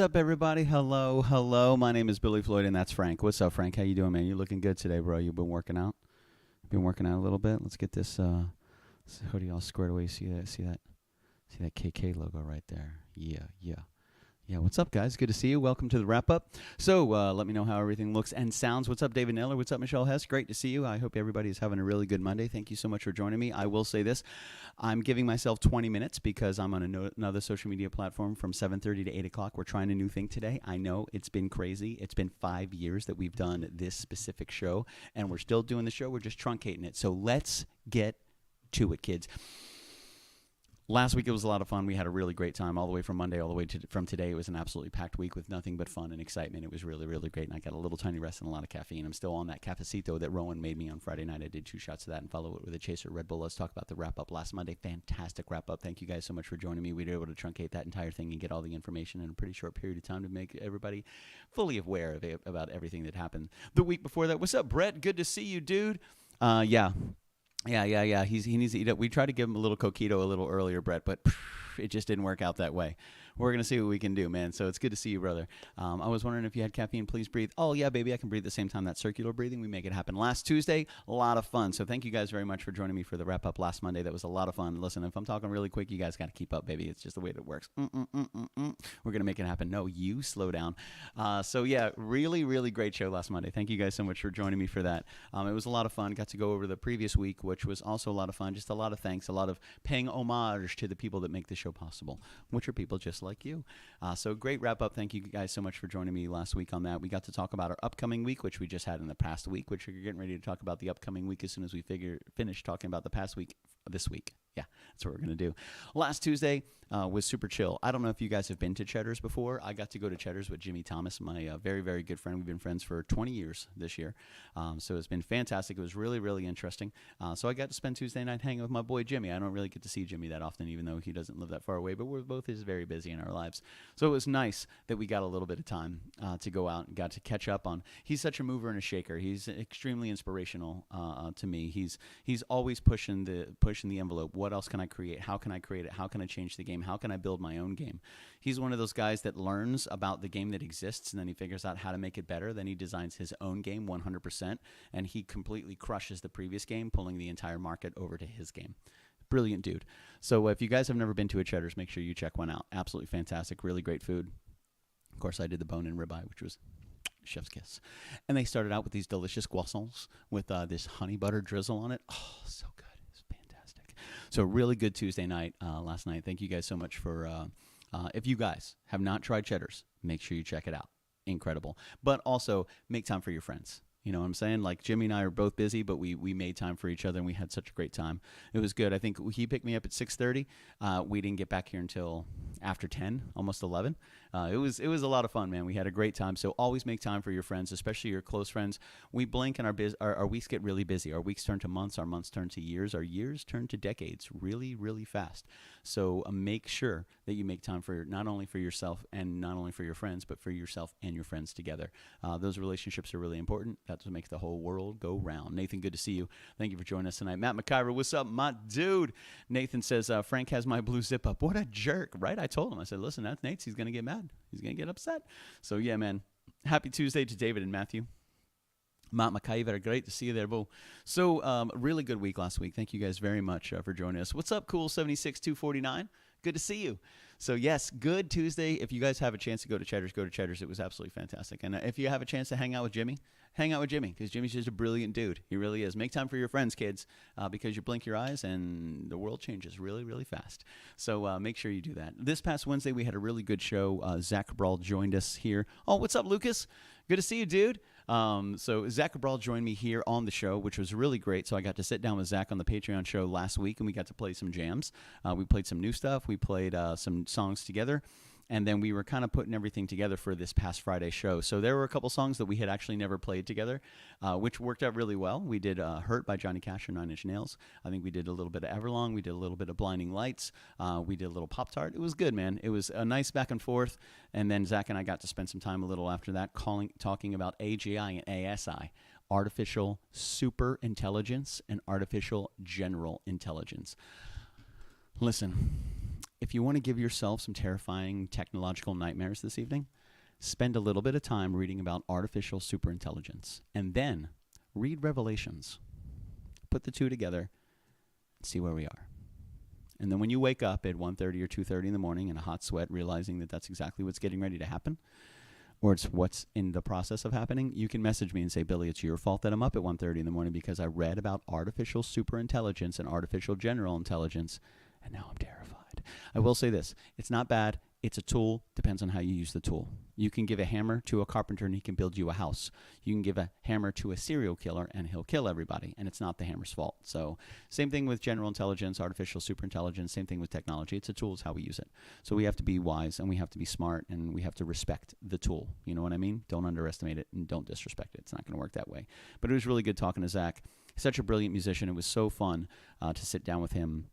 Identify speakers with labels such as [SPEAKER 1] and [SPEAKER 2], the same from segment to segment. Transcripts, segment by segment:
[SPEAKER 1] up, everybody? Hello, hello. My name is Billy Floyd, and that's Frank. What's up, Frank? How you doing, man? You looking good today, bro? You've been working out? Been working out a little bit? Let's get this hoodie all squared away. See that? See that KK logo right there? Yeah, what's up, guys? Good to see you. Welcome to the wrap-up. So let me know how everything looks and sounds. What's up, David Naylor? What's up, Michelle Hess? Great to see you. I hope everybody is having a really good Monday. Thank you so much for joining me. I will say this. I'm giving myself 20 minutes because I'm on another social media platform from 7:30 to 8 o'clock. We're trying a new thing today. I know it's been crazy. It's been 5 years that we've done this specific show, and we're still doing the show. We're just truncating it. So let's get to it, kids. Last week it was a lot of fun. We had a really great time all the way from Monday all the way from today. It was an absolutely packed week with nothing but fun and excitement. It was really, really great, and I got a little tiny rest and a lot of caffeine. I'm still on that cafecito that Rowan made me on Friday night. I did 2 shots of that and follow it with a chaser Red Bull. Let's talk about the wrap-up last Monday. Fantastic wrap-up. Thank you guys so much for joining me. We were able to truncate that entire thing and get all the information in a pretty short period of time to make everybody fully aware of about everything that happened the week before that. What's up, Brett? Good to see you, dude. Yeah. He needs to eat up. We tried to give him a little coquito a little earlier, Brett, but it just didn't work out that way. We're going to see what we can do, man. So it's good to see you, brother. I was wondering if you had caffeine. Please breathe. Oh, yeah, baby. I can breathe at the same time. That circular breathing, we make it happen. Last Tuesday, a lot of fun. So thank you guys very much for joining me for the wrap-up last Monday. That was a lot of fun. Listen, if I'm talking really quick, you guys got to keep up, baby. It's just the way that works. We're going to make it happen. No, you slow down. So, yeah, really, really great show last Monday. Thank you guys so much for joining me for that. It was a lot of fun. Got to go over the previous week, which was also a lot of fun. Just a lot of thanks, a lot of paying homage to the people that make the show possible, which are people just like you. So great wrap up. Thank you guys so much for joining me last week on that. We got to talk about our upcoming week, which we just had in the past week, which we're getting ready to talk about the upcoming week as soon as we finish talking about the past week this week. Yeah, that's what we're going to do. Last Tuesday was super chill. I don't know if you guys have been to Cheddar's before. I got to go to Cheddar's with Jimmy Thomas, my very, very good friend. We've been friends for 20 years this year. So it's been fantastic. It was really, really interesting. So I got to spend Tuesday night hanging with my boy Jimmy. I don't really get to see Jimmy that often, even though he doesn't live that far away, but we're both just very busy in our lives. So it was nice that we got a little bit of time to go out and got to catch up on. He's such a mover and a shaker. He's extremely inspirational to me. He's always pushing the envelope. What else can I create? How can I create it? How can I change the game? How can I build my own game? He's one of those guys that learns about the game that exists, and then he figures out how to make it better. Then he designs his own game 100%, and he completely crushes the previous game, pulling the entire market over to his game. Brilliant dude. So if you guys have never been to a Cheddar's, make sure you check one out. Absolutely fantastic. Really great food. Of course, I did the bone-in ribeye, which was chef's kiss. And they started out with these delicious croissants with this honey butter drizzle on it. Oh, so good. It's fantastic. So really good Tuesday night last night. Thank you guys so much for, if you guys have not tried Cheddar's, make sure you check it out. Incredible. But also make time for your friends. You know what I'm saying? Like Jimmy and I are both busy, but we made time for each other, and we had such a great time. It was good. I think he picked me up at 6:30. We didn't get back here until after 10, almost 11. It was a lot of fun, man. We had a great time. So always make time for your friends, especially your close friends. We blink and our weeks get really busy. Our weeks turn to months. Our months turn to years. Our years turn to decades really, really fast. So make sure that you make time for not only for yourself and not only for your friends, but for yourself and your friends together. Those relationships are really important. That's what makes the whole world go round. Nathan, good to see you. Thank you for joining us tonight. Matt McIver, what's up, my dude? Nathan says, Frank has my blue zip up. What a jerk, right? I told him. I said, listen, that's Nate's. He's going to get mad. He's going to get upset. So, yeah, man. Happy Tuesday to David and Matthew. Matt McIver, great to see you there, Bo. So, really good week last week. Thank you guys very much for joining us. What's up, Cool 76249? Good to see you. So, yes, good Tuesday. If you guys have a chance to go to Cheddar's, go to Cheddar's. It was absolutely fantastic. And if you have a chance to hang out with Jimmy, hang out with Jimmy, because Jimmy's just a brilliant dude. He really is. Make time for your friends, kids, because you blink your eyes and the world changes really, really fast. So make sure you do that. This past Wednesday, we had a really good show. Zach Cabral joined us here. Oh, what's up, Lucas? Good to see you, dude. So Zach Cabral joined me here on the show, which was really great. So I got to sit down with Zach on the Patreon show last week, and we got to play some jams. We played some new stuff. We played some songs together. And then we were kind of putting everything together for this past Friday show. So there were a couple songs that we had actually never played together, which worked out really well. We did Hurt by Johnny Cash and Nine Inch Nails. I think we did a little bit of Everlong. We did a little bit of Blinding Lights. We did a little Pop-Tart. It was good, man. It was a nice back and forth. And then Zach and I got to spend some time a little after that talking about AGI and ASI, artificial super intelligence and artificial general intelligence. Listen, if you want to give yourself some terrifying technological nightmares this evening, spend a little bit of time reading about artificial superintelligence, and then read Revelations. Put the two together and see where we are. And then when you wake up at 1:30 or 2:30 in the morning in a hot sweat, realizing that that's exactly what's getting ready to happen, or it's what's in the process of happening, you can message me and say, Billy, it's your fault that I'm up at 1:30 in the morning because I read about artificial superintelligence and artificial general intelligence, and now I'm terrified. I will say this. It's not bad. It's a tool. Depends on how you use the tool. You can give a hammer to a carpenter and he can build you a house. You can give a hammer to a serial killer and he'll kill everybody, and it's not the hammer's fault. So same thing with general intelligence, artificial superintelligence, same thing with technology. It's a tool. It's how we use it. So we have to be wise and we have to be smart and we have to respect the tool. You know what I mean? Don't underestimate it and don't disrespect it. It's not going to work that way. But it was really good talking to Zach. He's such a brilliant musician. It was so fun to sit down with him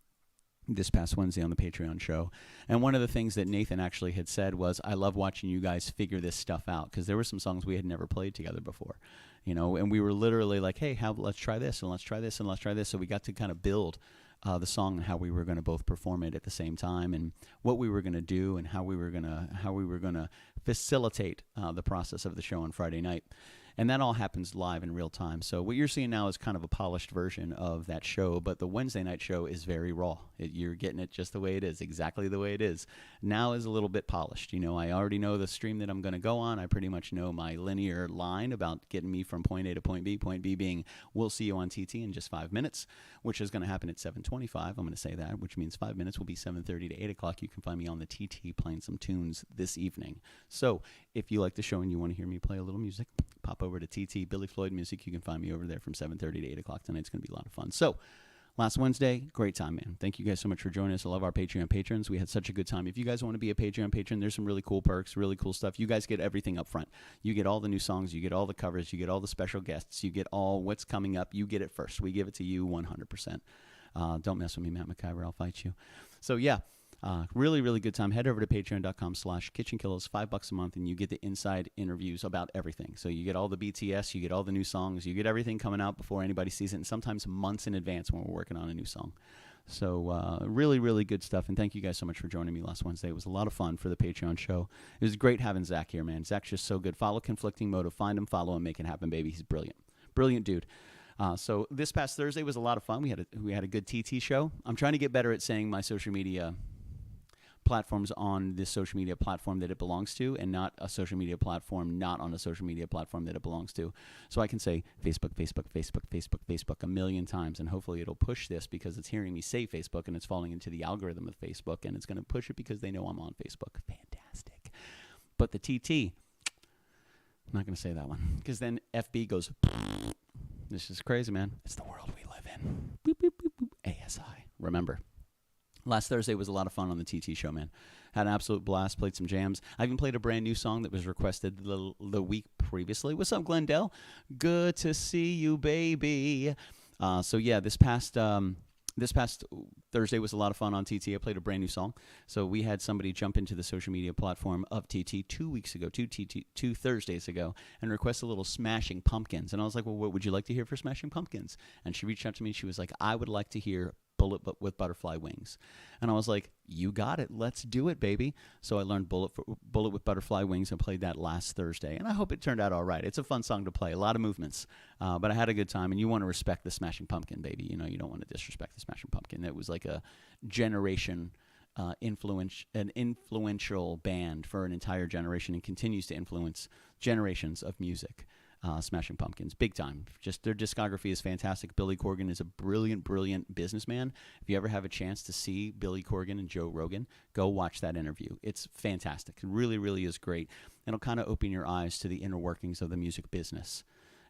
[SPEAKER 1] this past Wednesday on the Patreon show. And one of the things that Nathan actually had said was, I love watching you guys figure this stuff out, because there were some songs we had never played together before, you know, and we were literally like, hey, let's try this and let's try this and let's try this. So we got to kind of build the song and how we were going to both perform it at the same time, and what we were going to do and how we were going to facilitate the process of the show on Friday night. And that all happens live in real time. So what you're seeing now is kind of a polished version of that show, but the Wednesday night show is very raw. You're getting it just the way it is, exactly the way it is. Now is a little bit polished. You know, I already know the stream that I'm going to go on. I pretty much know my linear line about getting me from point A to point B. Point B being, we'll see you on TT in just 5 minutes, which is going to happen at 7:25. I'm going to say that, which means 5 minutes will be 7:30 to 8 o'clock. You can find me on the TT playing some tunes this evening. So if you like the show and you want to hear me play a little music, pop over to TT, Billy Floyd Music. You can find me over there from 7:30 to 8 o'clock tonight. It's going to be a lot of fun. So last Wednesday, great time, man. Thank you guys so much for joining us. I love our Patreon patrons. We had such a good time. If you guys want to be a Patreon patron, there's some really cool perks, really cool stuff. You guys get everything up front. You get all the new songs. You get all the covers. You get all the special guests. You get all what's coming up. You get it first. We give it to you 100%. Don't mess with me, Matt McIver. I'll fight you. So, yeah. Really, really good time. Head over to patreon.com/KitchenKillaz, $5 a month, and you get the inside interviews about everything. So you get all the BTS, you get all the new songs, you get everything coming out before anybody sees it, and sometimes months in advance when we're working on a new song. So really, really good stuff, and thank you guys so much for joining me last Wednesday. It was a lot of fun for the Patreon show. It was great having Zach here, man. Zach's just so good. Follow Conflicting Motive. Find him, follow him, make it happen, baby. He's brilliant. Brilliant dude. So this past Thursday was a lot of fun. We had a good TT show. I'm trying to get better at saying my social media platforms on this social media platform that it belongs to, and not a social media platform not on a social media platform that it belongs to. So I can say Facebook a million times, and hopefully it'll push this because it's hearing me say Facebook and it's falling into the algorithm of Facebook, and it's going to push it because they know I'm on Facebook. Fantastic. But the TT, I'm not going to say that one because then FB goes, this is crazy, man. It's the world we live in. Boop, boop, boop, boop. ASI. Remember. Last Thursday was a lot of fun on the TT show, man. Had an absolute blast, played some jams. I even played a brand new song that was requested the week previously. What's up, Glendale? Good to see you, baby. So, yeah, this past Thursday was a lot of fun on TT. I played a brand new song. So we had somebody jump into the social media platform of TT 2 weeks ago, two Thursdays ago, and request a little Smashing Pumpkins. And I was like, well, what would you like to hear for Smashing Pumpkins? And she reached out to me. She was like, I would like to hear Bullet with Butterfly Wings. And I was like, you got it. Let's do it, baby. So I learned Bullet with Butterfly Wings and played that last Thursday. And I hope it turned out all right. It's a fun song to play. A lot of movements. But I had a good time. And you want to respect the Smashing Pumpkin, baby. You know, you don't want to disrespect the Smashing Pumpkin. It was like a generation influential band for an entire generation, and continues to influence generations of music. Smashing Pumpkins, big time. Just their discography is fantastic. Billy Corgan is a brilliant, brilliant businessman. If you ever have a chance to see Billy Corgan and Joe Rogan, go watch that interview. It's fantastic. It really, really is great. It'll kind of open your eyes to the inner workings of the music business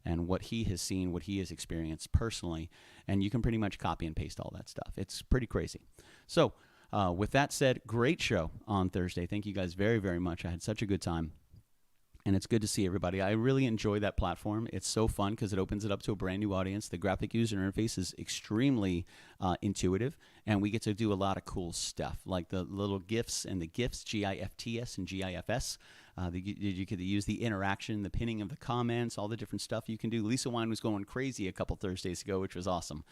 [SPEAKER 1] and what he has seen, what he has experienced personally, and you can pretty much copy and paste all that stuff. It's pretty crazy. So with that said, great show on Thursday. Thank you guys very, very much. I had such a good time. And it's good to see everybody. I really enjoy that platform. It's so fun because it opens it up to a brand new audience. The graphic user interface is extremely intuitive, and we get to do a lot of cool stuff, like the little GIFs and the GIFs, GIFTS and GIFS. You could use the interaction, the pinning of the comments, all the different stuff you can do. Lisa Wine was going crazy a couple Thursdays ago, which was awesome.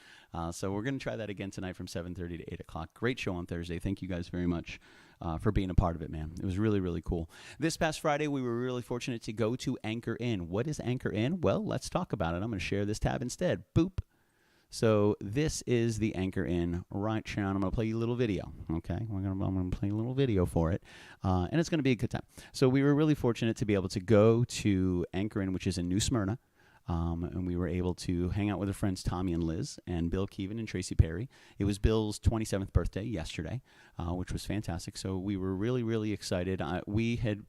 [SPEAKER 1] So we're going to try that again tonight from 7:30 to 8 o'clock. Great show on Thursday. Thank you guys very much for being a part of it, man. It was really, really cool. This past Friday, we were really fortunate to go to Anchor Inn. What is Anchor Inn? Well, let's talk about it. I'm going to share this tab instead. Boop. So this is the Anchor Inn right here. I'm going to play you a little video, okay? I'm going to play a little video for it, and it's going to be a good time. So we were really fortunate to be able to go to Anchor Inn, which is in New Smyrna, and we were able to hang out with our friends Tommy and Liz and Bill Keevan and Tracy Perry. It was Bill's 27th birthday yesterday, which was fantastic. So we were really, really excited. We had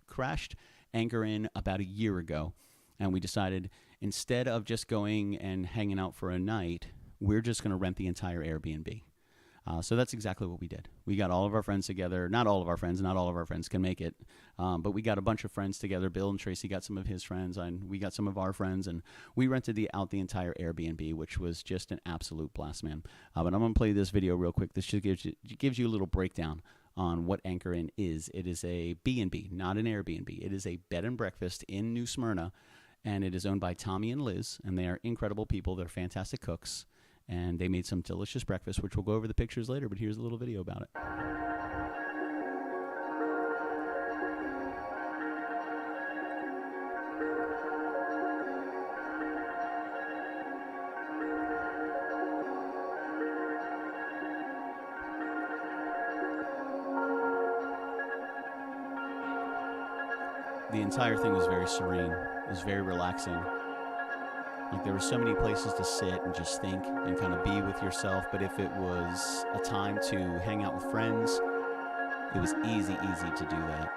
[SPEAKER 1] crashed Anchor Inn about a year ago, and we decided instead of just going and hanging out for a night, we're just going to rent the entire Airbnb. So that's exactly what we did. We got all of our friends together. Not all of our friends can make it, but we got a bunch of friends together. Bill and Tracy got some of his friends, and we got some of our friends, and we rented out the entire Airbnb, which was just an absolute blast, man. But I'm going to play this video real quick. This just gives you a little breakdown on what Anchor Inn is. It is a B&B, not an Airbnb. It is a bed and breakfast in New Smyrna, and it is owned by Tommy and Liz, and they are incredible people. They're fantastic cooks, and they made some delicious breakfast, which we'll go over the pictures later, but here's a little video about it. The entire thing was very serene. It was very relaxing. Like, there were so many places to sit and just think and kind of be with yourself. But if it was a time to hang out with friends, it was easy to do that.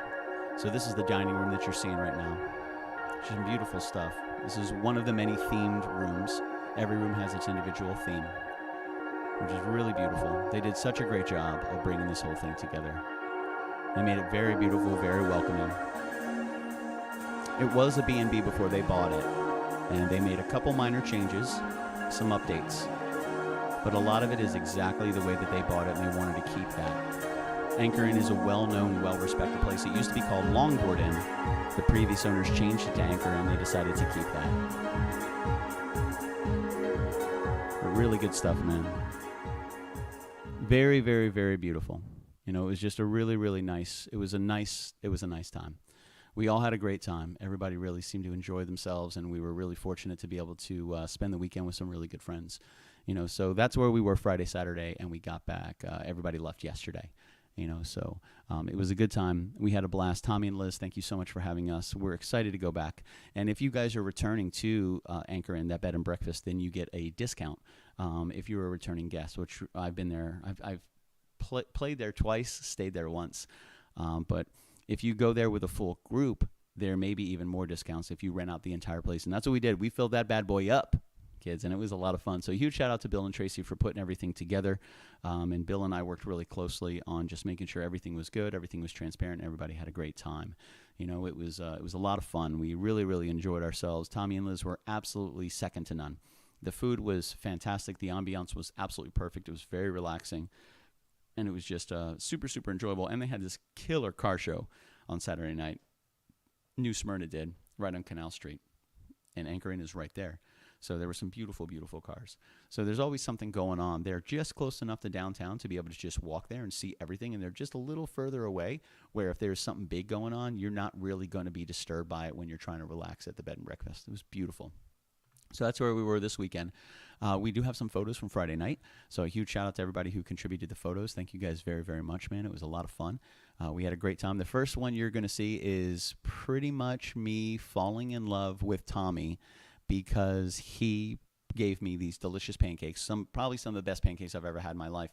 [SPEAKER 1] So this is the dining room that you're seeing right now. Some beautiful stuff. This is one of the many themed rooms. Every room has its individual theme, which is really beautiful. They did such a great job of bringing this whole thing together. They made it very beautiful, very welcoming. It was a B&B before they bought it, and they made a couple minor changes, some updates, but a lot of it is exactly the way that they bought it, and they wanted to keep that. Anchor Inn is a well-known, well-respected place. It used to be called Longboard Inn. The previous owners changed it to Anchor Inn. They decided to keep that. But really good stuff, man. Very, very, very beautiful. You know, it was just a really, really nice. It was a nice time. We all had a great time. Everybody really seemed to enjoy themselves, and we were really fortunate to be able to spend the weekend with some really good friends. You know, so that's where we were Friday, Saturday, and we got back. Everybody left yesterday. You know, so it was a good time. We had a blast. Tommy and Liz, thank you so much for having us. We're excited to go back. And if you guys are returning to Anchor Inn, that bed and breakfast, then you get a discount if you're a returning guest, which I've been there. I've played there twice, stayed there once. But if you go there with a full group, there may be even more discounts if you rent out the entire place. And that's what we did. We filled that bad boy up, kids, and it was a lot of fun. So a huge shout out to Bill and Tracy for putting everything together. And Bill and I worked really closely on just making sure everything was good, everything was transparent, and everybody had a great time. You know, it was a lot of fun. We really, really enjoyed ourselves. Tommy and Liz were absolutely second to none. The food was fantastic. The ambiance was absolutely perfect. It was very relaxing. And it was just super, super enjoyable. And they had this killer car show on Saturday night. New Smyrna did, right on Canal Street. And Anchor Inn is right there. So there were some beautiful, beautiful cars. So there's always something going on. They're just close enough to downtown to be able to just walk there and see everything. And they're just a little further away where if there's something big going on, you're not really going to be disturbed by it when you're trying to relax at the bed and breakfast. It was beautiful. So that's where we were this weekend. We do have some photos from Friday night. So a huge shout out to everybody who contributed the photos. Thank you guys very, very much, man. It was a lot of fun. We had a great time. The first one you're going to see is pretty much me falling in love with Tommy because he gave me these delicious pancakes, probably some of the best pancakes I've ever had in my life,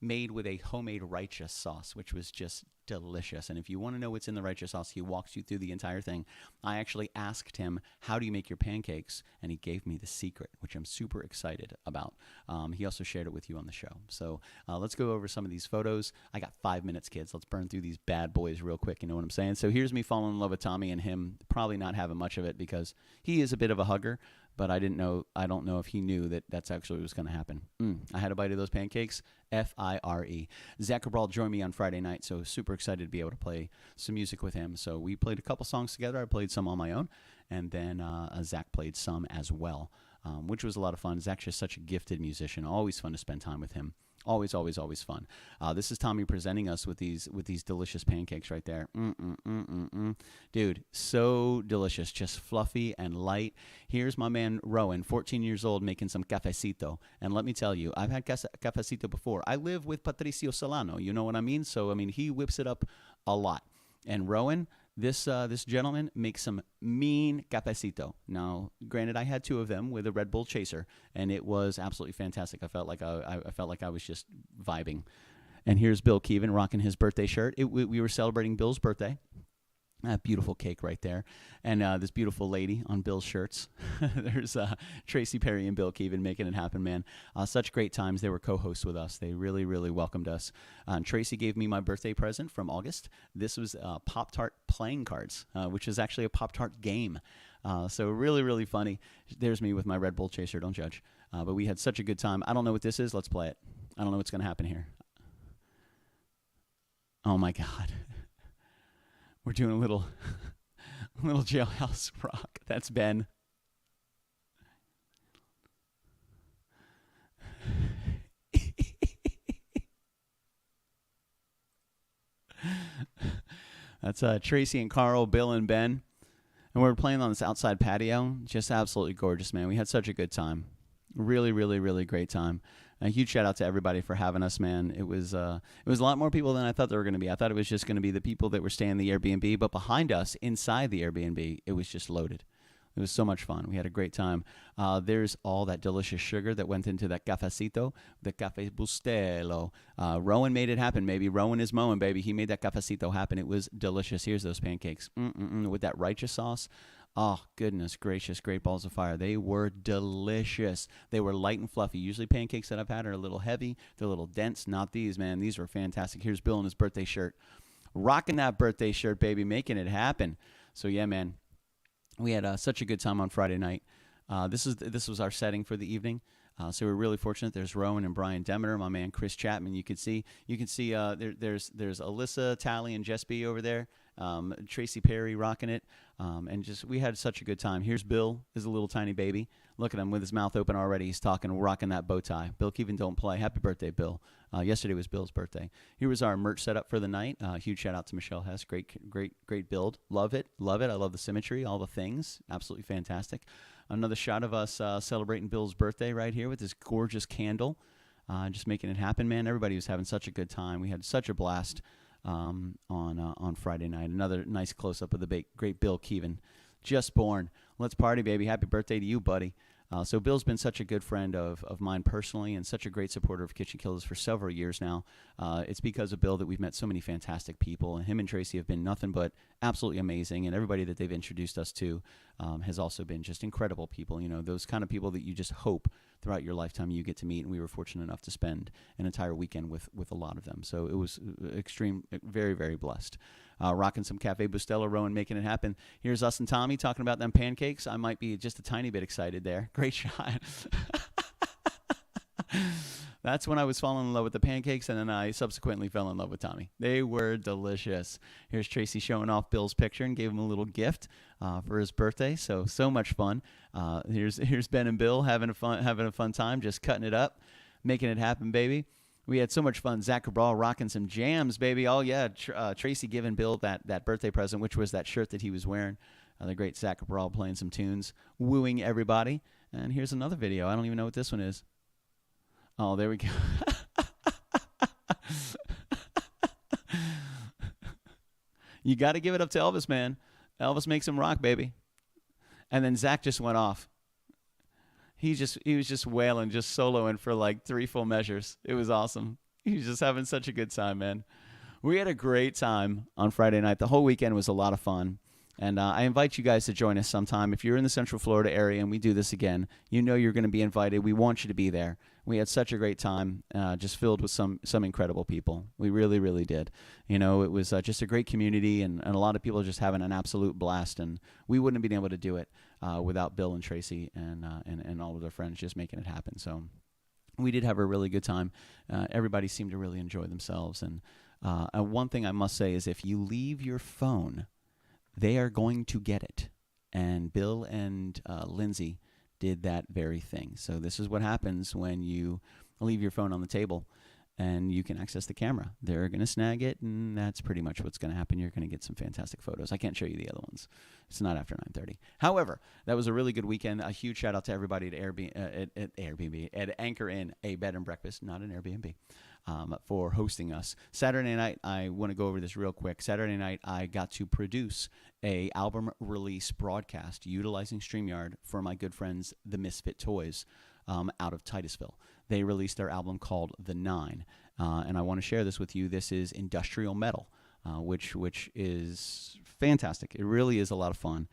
[SPEAKER 1] made with a homemade righteous sauce, which was just delicious. And if you want to know what's in the righteous sauce, he walks you through the entire thing. I actually asked him, how do you make your pancakes? And he gave me the secret, which I'm super excited about. He also shared it with you on the show. So let's go over some of these photos. I got 5 minutes, kids. Let's burn through these bad boys real quick. You know what I'm saying? So here's me falling in love with Tommy, and him probably not having much of it because he is a bit of a hugger. But I don't know if he knew that that's actually what was going to happen. I had a bite of those pancakes. F-I-R-E. Zach Cabral joined me on Friday night, so super excited to be able to play some music with him. So we played a couple songs together. I played some on my own, and then Zach played some as well, which was a lot of fun. Zach's just such a gifted musician. Always fun to spend time with him. Always, always, always fun. This is Tommy presenting us with these delicious pancakes right there. Dude, so delicious, just fluffy and light. Here's my man Rowan, 14 years old, making some cafecito. And let me tell you, I've had cafecito before. I live with Patricio Solano, you know what I mean? So, I mean, he whips it up a lot. And Rowan, this gentleman makes some mean cafecito. Now, granted, I had 2 of them with a Red Bull Chaser, and it was absolutely fantastic. I felt like I was just vibing. And here's Bill Keevan rocking his birthday shirt. We were celebrating Bill's birthday. That beautiful cake right there. And this beautiful lady on Bill's shirts. There's Tracy Perry and Bill Keevan making it happen, man. Such great times. They were co-hosts with us. They really, really welcomed us. Tracy gave me my birthday present from August. This was Pop-Tart playing cards, which is actually a Pop-Tart game. So really, really funny. There's me with my Red Bull Chaser. Don't judge. But we had such a good time. I don't know what this is. Let's play it. I don't know what's going to happen here. Oh, my God. We're doing a little jailhouse rock. That's Ben. That's Tracy and Carl, Bill and Ben. And we're playing on this outside patio. Just absolutely gorgeous, man. We had such a good time. Really, really, really great time. A huge shout out to everybody for having us, man. It was a lot more people than I thought there were going to be. I thought it was just going to be the people that were staying in the Airbnb, but behind us, inside the Airbnb, it was just loaded. It was so much fun. We had a great time. There's all that delicious sugar that went into that cafecito, the Cafe Bustelo. Rowan made it happen, baby. Rowan is mowing, baby. He made that cafecito happen. It was delicious. Here's those pancakes with that righteous sauce. Oh, goodness gracious, great balls of fire. They were delicious. They were light and fluffy. Usually pancakes that I've had are a little heavy. They're a little dense. Not these, man. These were fantastic. Here's Bill in his birthday shirt. Rocking that birthday shirt, baby. Making it happen. So, yeah, man. We had such a good time on Friday night. This was our setting for the evening. So we're really fortunate. There's Rowan and Brian Demeter, my man Chris Chapman. You can see there's Alyssa, Tally, and Jess B over there. Tracy Perry rocking it. And just we had such a good time. Here's Bill, is a little tiny baby. Look at him with his mouth open already. He's talking, rocking that bow tie. Bill Keevan don't play. Happy birthday, Bill. Yesterday was Bill's birthday. Here was our merch setup for the night. Huge shout out to Michelle Hess. Great build. Love it. I love the symmetry, all the things. Absolutely fantastic. Another shot of us celebrating Bill's birthday right here with this gorgeous candle. Just making it happen, man. Everybody was having such a good time. We had such a blast on Friday night. Another nice close-up of the great Bill Keevan. Just born. Let's party, baby. Happy birthday to you, buddy. So Bill's been such a good friend of mine personally and such a great supporter of KitchenKillaz for several years now. It's because of Bill that we've met so many fantastic people. And him and Tracy have been nothing but absolutely amazing. And everybody that they've introduced us to has also been just incredible people. You know, those kind of people that you just hope throughout your lifetime you get to meet. And we were fortunate enough to spend an entire weekend with a lot of them. So it was very, very blessed. Rocking some Cafe Bustelo, Rowan making it happen. Here's us and Tommy talking about them pancakes. I might be just a tiny bit excited there. Great shot. That's when I was falling in love with the pancakes, and then I subsequently fell in love with Tommy. They were delicious. Here's Tracy showing off Bill's picture and gave him a little gift for his birthday. So much fun. Here's Ben and Bill having a fun time, just cutting it up, making it happen, baby. We had so much fun. Zach Cabral rocking some jams, baby. Oh, yeah. Tracy giving Bill that birthday present, which was that shirt that he was wearing. The great Zach Cabral playing some tunes, wooing everybody. And here's another video. I don't even know what this one is. Oh, there we go. You got to give it up to Elvis, man. Elvis makes him rock, baby. And then Zach just went off. He was just wailing, just soloing for like 3 full measures. It was awesome. He was just having such a good time, man. We had a great time on Friday night. The whole weekend was a lot of fun. And I invite you guys to join us sometime. If you're in the Central Florida area and we do this again, you know you're going to be invited. We want you to be there. We had such a great time, just filled with some incredible people. We really, really did. You know, it was just a great community, and a lot of people just having an absolute blast. And we wouldn't have been able to do it without Bill and Tracy and all of their friends just making it happen. So we did have a really good time. Everybody seemed to really enjoy themselves. And one thing I must say is if you leave your phone, they are going to get it. And Bill and Lindsay did that very thing. So this is what happens when you leave your phone on the table and you can access the camera. They're going to snag it, and that's pretty much what's going to happen. You're going to get some fantastic photos. I can't show you the other ones. It's not after 9:30. However, that was a really good weekend. A huge shout out to everybody at Anchor Inn, a bed and breakfast, not an Airbnb. For hosting us. Saturday night, I want to go over this real quick. Saturday night, I got to produce a album release broadcast utilizing StreamYard for my good friends, the Misfit Toys, out of Titusville. They released their album called The Nine, and I want to share this with you. This is industrial metal, which is fantastic. It really is a lot of fun.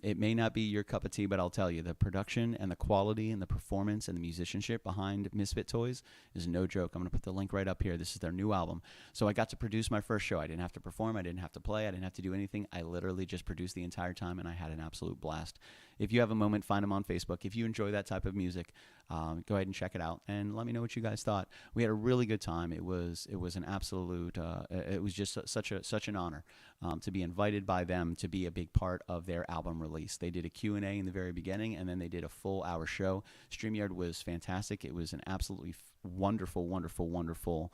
[SPEAKER 1] It may not be your cup of tea, but I'll tell you, the production and the quality and the performance and the musicianship behind Misfit Toys is no joke. I'm going to put the link right up here. This is their new album. So I got to produce my first show. I didn't have to perform. I didn't have to play. I didn't have to do anything. I literally just produced the entire time, and I had an absolute blast. If you have a moment, find them on Facebook. If you enjoy that type of music, go ahead and check it out, and let me know what you guys thought. We had a really good time. It was an absolute, it was just such an honor to be invited by them to be a big part of their album release. They did a Q&A in the very beginning, and then they did a full hour show. StreamYard was fantastic. It was an absolutely wonderful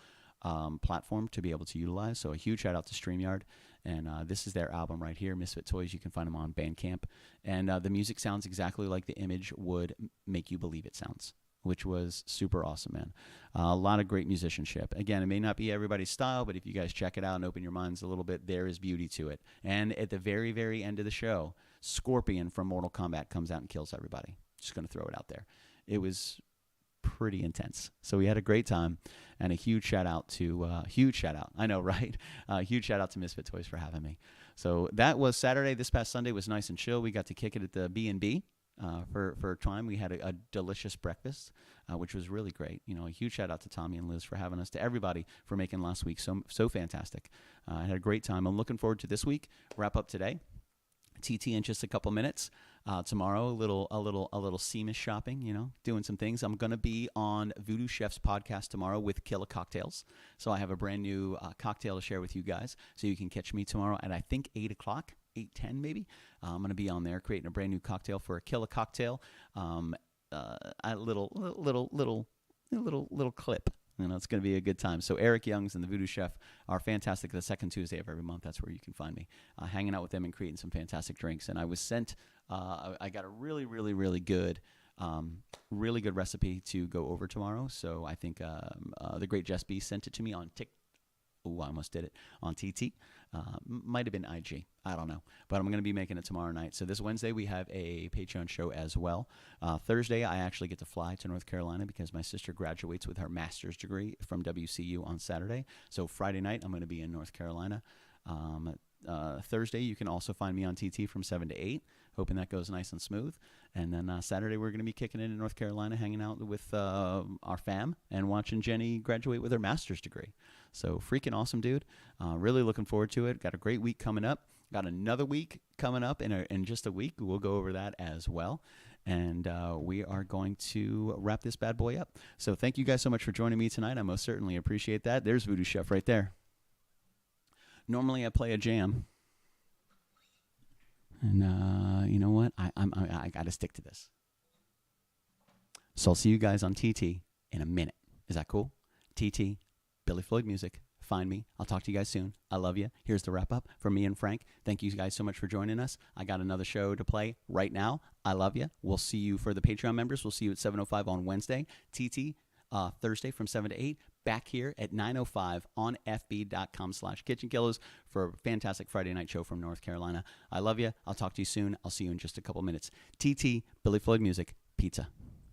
[SPEAKER 1] platform to be able to utilize. So a huge shout out to StreamYard. And this is their album right here, Misfit Toys. You can find them on Bandcamp. And the music sounds exactly like the image would make you believe it sounds, which was super awesome, man. A lot of great musicianship. Again, it may not be everybody's style, but if you guys check it out and open your minds a little bit, there is beauty to it. And at the very, very end of the show, Scorpion from Mortal Kombat comes out and kills everybody. Just going to throw it out there. It was pretty intense. So we had a great time, and a huge shout out to I know, right? Huge shout out to Misfit Toys for having me. So that was Saturday. This past Sunday was nice and chill. We got to kick it at the B&B for a time. We had a delicious breakfast, which was really great. You know, a huge shout out to Tommy and Liz for having us, to everybody for making last week so fantastic. I had a great time. I'm looking forward to this week. Wrap up today. TT in just a couple minutes. Tomorrow, a little Seamus shopping, you know, doing some things. I'm going to be on Voodoo Chef's podcast tomorrow with Killa Cocktails. So I have a brand new cocktail to share with you guys. So you can catch me tomorrow at, I think, 8 o'clock, 8:10 maybe. I'm going to be on there creating a brand new cocktail for a Killa Cocktail. A little clip. You know, it's going to be a good time. So Eric Youngs and the Voodoo Chef are fantastic. The second Tuesday of every month, that's where you can find me, hanging out with them and creating some fantastic drinks. And I was sent, I got a really good recipe to go over tomorrow. So I think the great Jess B sent it to me on TikTok. Oh, I almost did it on TT. Might have been IG. I don't know. But I'm going to be making it tomorrow night. So this Wednesday, we have a Patreon show as well. Thursday, I actually get to fly to North Carolina because my sister graduates with her master's degree from WCU on Saturday. So Friday night, I'm going to be in North Carolina. Thursday, you can also find me on TT from 7 to 8. Hoping that goes nice and smooth. And then Saturday, we're going to be kicking it in North Carolina, hanging out with our fam and watching Jenny graduate with her master's degree. So freaking awesome, dude. Really looking forward to it. Got a great week coming up. Got another week coming up in just a week. We'll go over that as well. And we are going to wrap this bad boy up. So thank you guys so much for joining me tonight. I most certainly appreciate that. There's Voodoo Chef right there. Normally I play a jam. And you know what? I got to stick to this. So I'll see you guys on TT in a minute. Is that cool? TT, Billy Floyd Music. Find me. I'll talk to you guys soon. I love you. Here's the wrap up from me and Frank. Thank you guys so much for joining us. I got another show to play right now. I love you. We'll see you for the Patreon members. We'll see you at 7:05 on Wednesday. TT, Thursday from 7 to 8. Back here at 9:05 on fb.com/KitchenKillaz for a fantastic Friday night show from North Carolina. I love you. I'll talk to you soon. I'll see you in just a couple minutes. TT, Billy Floyd Music, pizza.